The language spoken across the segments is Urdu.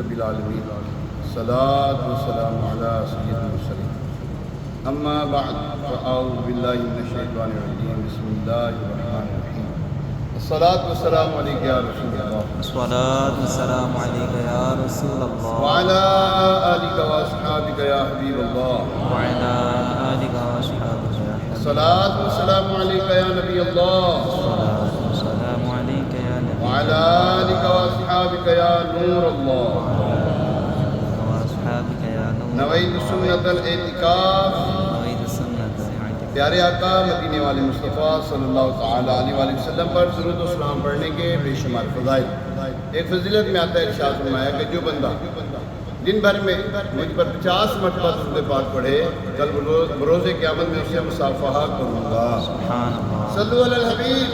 رب العالمین الصلاۃ والسلام علی سید المرسلین اما بعد فاعوذ باللہ من الشیطان الرجیم بسم اللہ الرحمن الرحیم الصلاۃ والسلام علیک یا رسول اللہ الصلاۃ والسلام علیک یا رسول اللہ وعلی آلک واصحابک یا حبیب اللہ وعلی آلک واصحابک یا حبیب اللہ الصلاۃ والسلام علیک یا نبی اللہ الصلاۃ والسلام علیک یا نبی وعلی آلک واصحابک یا نور اللہ واصحابک یا نور نویت سنت الاعتکاف نوید سنت الاعتکاف پیارے آقا مدینے والے مصطفیٰ صلی اللہ تعالیٰ علیہ وآلہ وسلم پر درود و سلام پڑھنے کے بے شمار فضائل۔ ایک فضیلت میں آتا ہے ارشاد فرمایا کہ جو بندہ دن بھر میں مجھ پر 50 مرتبہ درود پاک پڑھے کل بروز قیامت میں اسے مصافحہ کروں گا۔ سبحان اللہ صلو علی الحبیب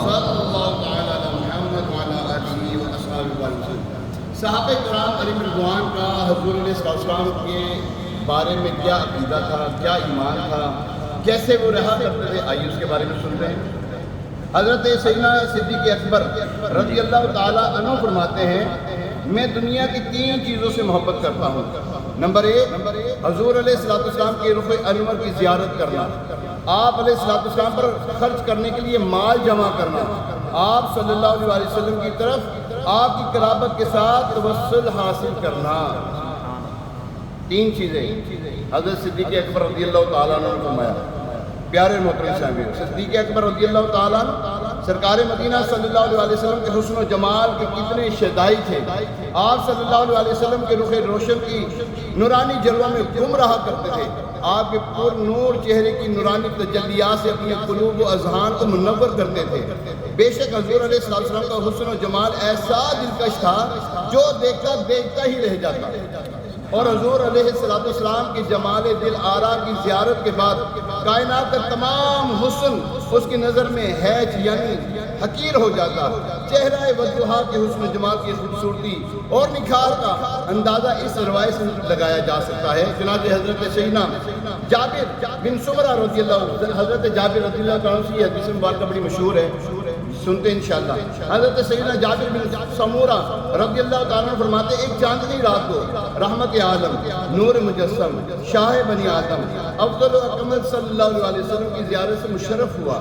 صلی اللہ تعالیٰ علی محمد وعلی آلہ وصحبہ وسلم۔ صحابہ کرام علیہم رضوان کا حضور علیہ السلام کے بارے میں کیا عقیدہ تھا، کیا ایمان تھا، کیسے وہ رہا کرتے تھے، آئیے اس کے بارے میں سنتے ہیں۔ حضرت سیدنا صدیق اکبر رضی اللہ تعالیٰ عنہ فرماتے ہیں میں دنیا کی 3 چیزوں سے محبت کرتا ہوں۔ نمبر 1 حضور علیہ السلام کے رخ انور کی زیارت کرنا، آپ علیہ السلام پر خرچ کرنے کے لیے مال جمع کرنا، آپ صلی اللہ علیہ وسلم کی طرف آپ کی قرابت کے ساتھ توسل حاصل کرنا۔ 3 چیزیں حضرت صدیق اکبر رضی اللہ تعالیٰ عنہ نے فرمایا۔ پیارے محترم صاحب، صدیق اکبر رضی اللہ تعالیٰ عنہ سرکار مدینہ صلی اللہ علیہ وسلم کے حسن و جمال کے کتنے شیدائی تھے۔ آپ صلی اللہ علیہ وسلم کے رخ روشن کی نورانی جلوہ میں گم رہا کرتے تھے۔ آپ کے پر نور چہرے کی نورانی تجلیات سے اپنے قلوب و اذہان کو منور کرتے تھے۔ بے شک حضور علیہ السلام کا حسن و جمال ایسا دلکش تھا جو دیکھتا ہی رہ جاتا، اور حضور علیہ السلام کی جمال دل آرا کی زیارت کے بعد کائنات کا تمام حسن اس کی نظر میں حیج یعنی حقیر ہو جاتا۔ چہرہ وضحا کے حسن و جمال کی خوبصورتی اور نکھار کا اندازہ اس روایت سے لگایا جا سکتا ہے۔ چنانچہ حضرت سیدنا جابر بن سمرہ رضی اللہ، حضرت جابر رضی اللہ عنہ سے یہ حدیث مبارکہ بڑی مشہور ہے، سنتے ہیں انشاءاللہ۔ حضرت سیدنا جابر بن سمورہ رضی اللہ تعالیٰ عنہ فرماتے ایک چاندنی رات کو رحمت عالم، نور مجسم، شاہ بنی آدم، افضل و اکمل صلی اللہ علیہ وسلم کی زیارت سے مشرف ہوا۔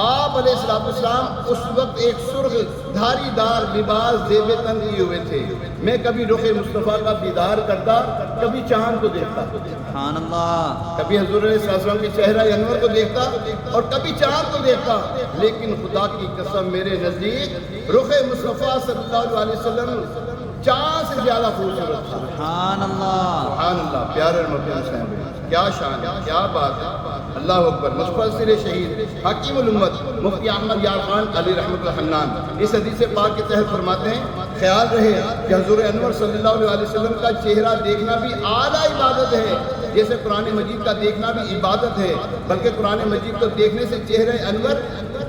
آپ علیہ السلام اس وقت ایک سرخ دھاری دار لباس زیب تن کیے ہوئے تھے۔ میں کبھی رخ مصطفیٰ کا دیدار کرتا، کبھی چاند کو دیکھتا، سبحان اللہ، کبھی حضور علیہ السلام کے چہرہ انور کو دیکھتا اور کبھی چاند کو دیکھتا، لیکن خدا کی قسم میرے نزدیک رخ مصطفیٰ صلی اللہ علیہ وسلم چاند سے زیادہ خوبصورت تھا۔ سبحان اللہ، سبحان اللہ۔ پیارے محترم صاحب، کیا شان ہے، کیا بات ہے، اللہ اکبر۔ مفسر شہید حکیم الامت مفتی احمد یار خان علی رحمۃ اللہ حنان اس حدیث پاک کے تحت فرماتے ہیں خیال رہے کہ حضور انور صلی اللہ علیہ وسلم کا چہرہ دیکھنا بھی اعلیٰ عبادت ہے، جیسے قرآن مجید کا دیکھنا بھی عبادت ہے، بلکہ قرآن مجید کو دیکھنے سے چہرہ انور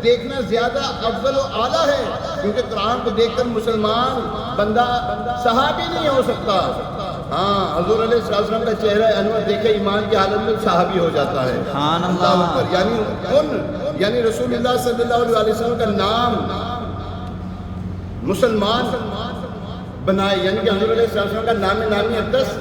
دیکھنا زیادہ افضل و اعلیٰ ہے، کیونکہ قرآن کو دیکھ کر مسلمان بندہ صحابی نہیں ہو سکتا۔ ہاں، حضور علیہ السلام کا چہرہ انور دیکھے ایمان کی حالت میں صحابی ہو جاتا ہے۔ سبحان اللہ اللہ، اکبر۔ یعنی رسول اللہ صلی اللہ علیہ وسلم کا نام مسلمان بنائے، یعنی کہ حضور علیہ السلام کا نامی اقدس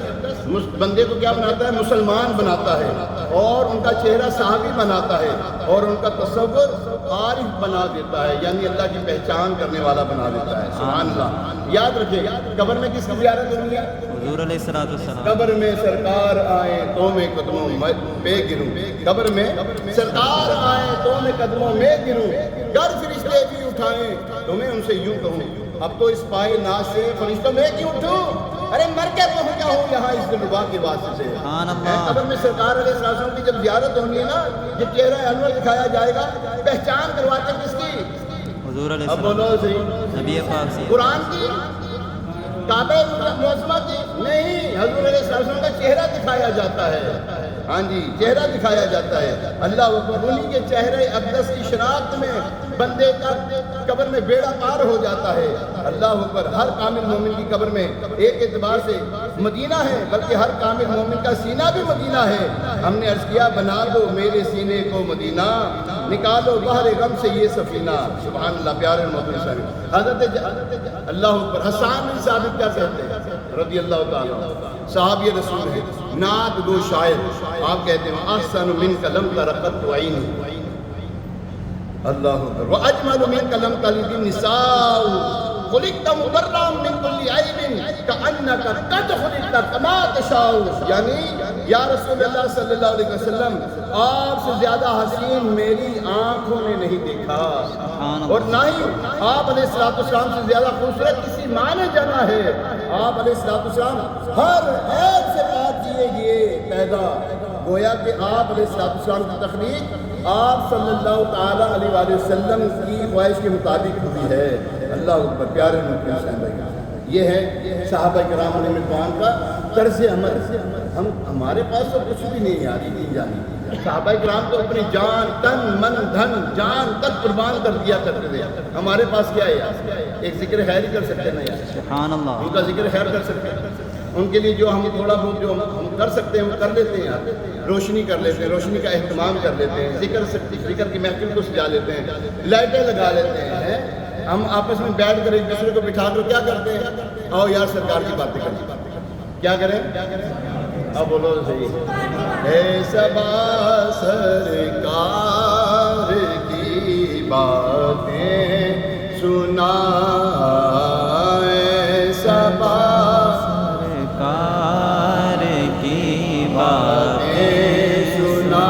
بندے کو کیا بناتا ہے؟ مسلمان بناتا ہے، اور ان کا چہرہ صحابی بناتا ہے، اور ان کا تصور عارف بنا دیتا ہے، یعنی اللہ کی پہچان کرنے والا بنا دیتا ہے۔ سبحان اللہ۔ یاد رکھے قبر میں کس کی زیارت ہونی ہے؟ حضور علیہ السلام، قبر میں سرکار آئے تو میں قدموں پہ گروں، قبر میں سرکار آئے تو میں قدموں میں گروں، گر فرشتے بھی اٹھائیں تو میں ان سے یوں کہوں اب تو اس پائے ناز سے فرشتوں میں کیوں اٹھوں، ارے مر کے پہنچا ہوں یہاں اس دلربا کے واسطے سے۔ سبحان اللہ، قبر میں سرکار علیہ السلام کی جب زیارت ہونی ہے نا، یہ چہرہ انور دکھایا جائے گا، پہچان کرواتے کس کی؟ حضور علیہ اب بولو السلام، صحیح، نبی پاک سے، قرآن کی، کعبہ معظمہ کی نہیں، حضور علیہ السلام کا چہرہ دکھایا جاتا ہے۔ ہاں جی، چہرہ دکھایا جاتا ہے۔ اللہ اکبر۔ انہی کے چہرے اقدس کی شناخت میں بندے کا قبر میں بیڑا پار ہو جاتا ہے۔ اللہ اکبر، ہر کامل مومن کی قبر میں ایک اعتبار سے مدینہ ہے، بلکہ ہر کامل مومن کا سینہ بھی مدینہ ہے۔ ہم نے عرض کیا بنا دو میرے سینے کو مدینہ، نکالو بحر غم سے یہ سفینہ۔ سبحان اللہ، پیارے محترم صاحب حضرت اللہ اکبر حسان بن ثابت کیا کہتے ہیں رضی اللہ تعالیٰ، صحابی رسول ہے، نعت گو شاعر، آپ کہتے ہیں احسن منک لم ترقت عینی، اللہ اکبر، واجمل منک لم تلد النساء، خلقت مبرأ من كل عیب کأنک قد خلقت کما تشاء۔ یعنی یا رسول اللہ صلی اللہ علیہ وسلم، آپ سے زیادہ حسین میری آنکھوں نے نہیں دیکھا، اور نہ ہی آپ علیہ السلام سے زیادہ خوبصورت کسی ماں نے جانا ہے۔ آپ علیہ السلام ہر عیب سے پاک کیے گئے پیدا، گویا کہ آپ علیہ السلام کی تخلیق آپ صلی اللہ تعالیٰ علیہ وآلہ وسلم کی خواہش کے مطابق ہوئی ہے۔ اللہ اکبر، پیارے محترم صاحب، یہ ہے صحابہ کرام علیہ رضوان کا طرز عمل۔ ہمارے پاس تو کچھ بھی نہیں یاد نہیں جانی، صحابہ کرام تو اپنی جان، تن، من، دھن، جان تک قربان کر دیا کرتے تھے۔ ہمارے پاس کیا ہے یار؟ ایک ذکر خیر ہی کر سکتے ہیں یار، سبحان اللہ، ان کا ذکر خیر کر سکتے ہیں، ان کے لیے جو ہم تھوڑا بہت جو ہم کر سکتے ہیں ہم کر لیتے ہیں یار، روشنی کر لیتے ہیں، روشنی کا اہتمام کر لیتے ہیں، ذکر کی محفل کو سجا لیتے ہیں، لائٹیں لگا لیتے ہیں۔ ہم آپس میں بیٹھ کر ایک دوسرے کو بٹھا کر کیا کرتے ہیں؟ آؤ یار سرکار کی باتیں کریں، کیا کریں؟ اب بولو صحیح، اے صبا سرکار کی باتیں سنا، اے صبا سرکار کی باتیں سنا،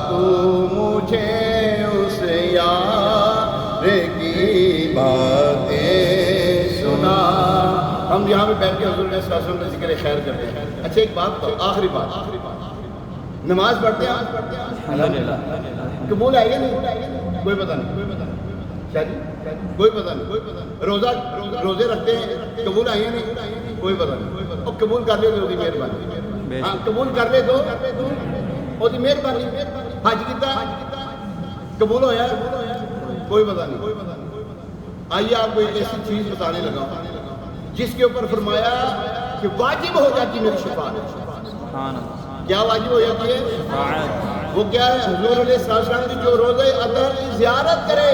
تو مجھے اس یار کی باتیں سنا۔ ہم یہاں پہ بیٹھ کے حضور صلی اللہ علیہ وسلم کا ذکر خیر کرتے ہیں۔ اچھا ایک بات تو آخری بات، نماز پڑھتے ہیں الحمدللہ، قبول ہے یا نہیں؟ کوئی پتہ نہیں، کیا جی؟ کوئی پتہ نہیں۔ روزے رکھتے ہیں، قبول ہے یا نہیں؟ کوئی پتہ نہیں۔ اور قبول کر لے تو وہ مہربانی، ہاں قبول کر لے تو وہ مہربانی۔ حج کیتا قبول ہویا کوئی پتہ نہیں۔ آئیے آپ کو ایک ایسی چیز بتانے لگا جس کے اوپر فرمایا کہ واجب ہو جاتی میری شفاعت۔ سبحان اللہ، کیا واجب ہو جاتی ہے؟ شفاعت، وہ کیا ہے؟ حضور علیہ السلام کی جو روزہ اطہر کی زیارت کرے،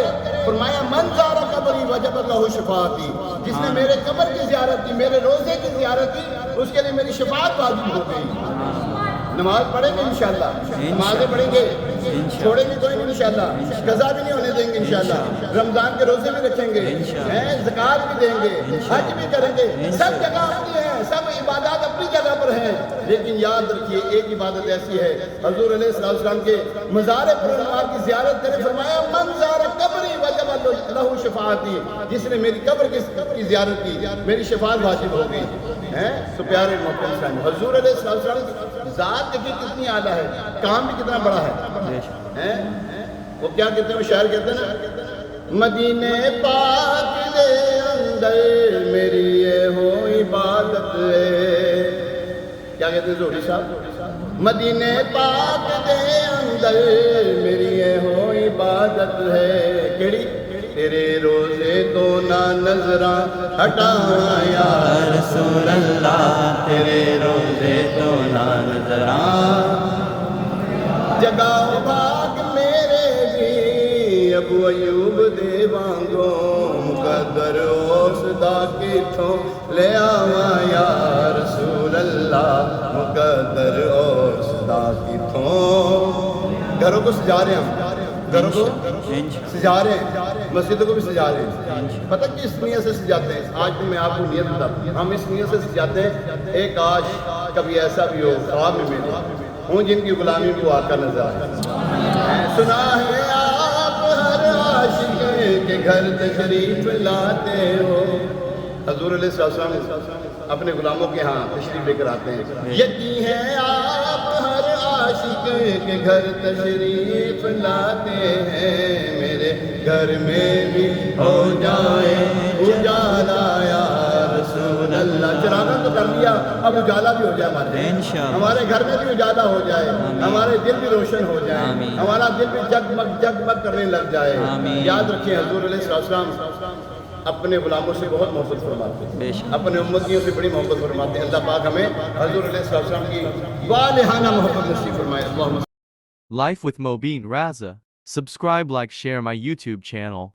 فرمایا من زار قبری وجبت لہ شفاعتی، جس نے میرے قبر کی زیارت کی، میرے روزے کی زیارت کی، اس کے لیے میری شفاعت واجب ہو گئی۔ نماز پڑھیں گے انشاءاللہ، نمازیں پڑھیں گے، چھوڑیں گے کوئی نہیں انشاءاللہ، قضا بھی نہیں ہونے دیں گے انشاءاللہ، رمضان کے روزے بھی رکھیں گے، زکوٰۃ بھی دیں گے، حج بھی کریں گے، سب جگہ اپنی ہیں، سب عبادات اپنی جگہ پر ہیں، لیکن یاد رکھیے ایک عبادت ایسی ہے، حضور علیہ السلام کے مزار پر انوار کی زیارت کرے، فرمایا من زار قبری وجبت لہ شفاعتی، جس نے میری قبر کی زیارت کی میری شفاعت واجب ہو گئی۔ تو پیارے محترم صاحب، حضور علیہ السلام کی ذات دیکھیے کتنی اعلیٰ ہے، کام بھی کتنا بڑا ہے۔ وہ کیا کہتے ہیں، وہ شاعر کہتے ہیں نا، مدینے پاک دے اندر میری یہ ہو عبادت ہے۔ کیا کہتے ہیں زہری صاحب؟ مدینے پاک دے اندر میری یہ ہو عبادت ہے، کیڑی؟ تیرے روزے تو نہ نظراں ہٹایا یا رسول اللہ، تیرے روزے تو نہ نظراں، جگاؤ بھاگ میرے بھی ابو ایوب دے وانگو، مقدر اس دا کتھوں لے آواں یا رسول اللہ، مقدر اس دا کتھوں۔ گھروں کو سجا رہے ہیں، گھروں کو سجا رہے ہیں، مسجدوں کو بھی سجا رہے ہیں۔ پتہ کس نیت سے سجاتے ہیں؟ آج بھی میں آپ کو نیت بتاتا ہوں، ہم اس نیت سے سجاتے ہیں، ایک کاش کبھی ایسا بھی ہو خواب میں میرے ہوں جن کی غلامی کو آقا نظر آئے۔ سنا ہے آپ ہر عاشق کے گھر تشریف لاتے ہو، حضور علیہ السلام اپنے غلاموں کے ہاں تشریف لے کر آتے ہیں۔ یقین ہے آپ ہر عاشق کے گھر تشریف لاتے ہیں، میرے گھر میں بھی ہو جائے اجالا یا رسول اللہ۔ چراغاں تو کر لیا، اب اب اجالا بھی ہو جائے ہمارے گھر، انشاءاللہ۔ ہمارے گھر میں بھی اجالا ہو جائے، ہمارے دل بھی روشن ہو جائے، آمین۔ ہمارا دل بھی جگمگ جگمگ کرنے لگ جائے۔ آمین۔ یاد رکھیں حضور علیہ السلام اپنے غلاموں سے بہت محبت فرماتے بے ہیں، شک۔ اپنے امتیوں سے بڑی محبت فرماتے ہیں۔ اللہ پاک ہمیں حضور علیہ السلام کی والہانہ محبت نصیب فرمائے۔ اللہم Life with Mobeen Raza. Subscribe, like, share my YouTube channel.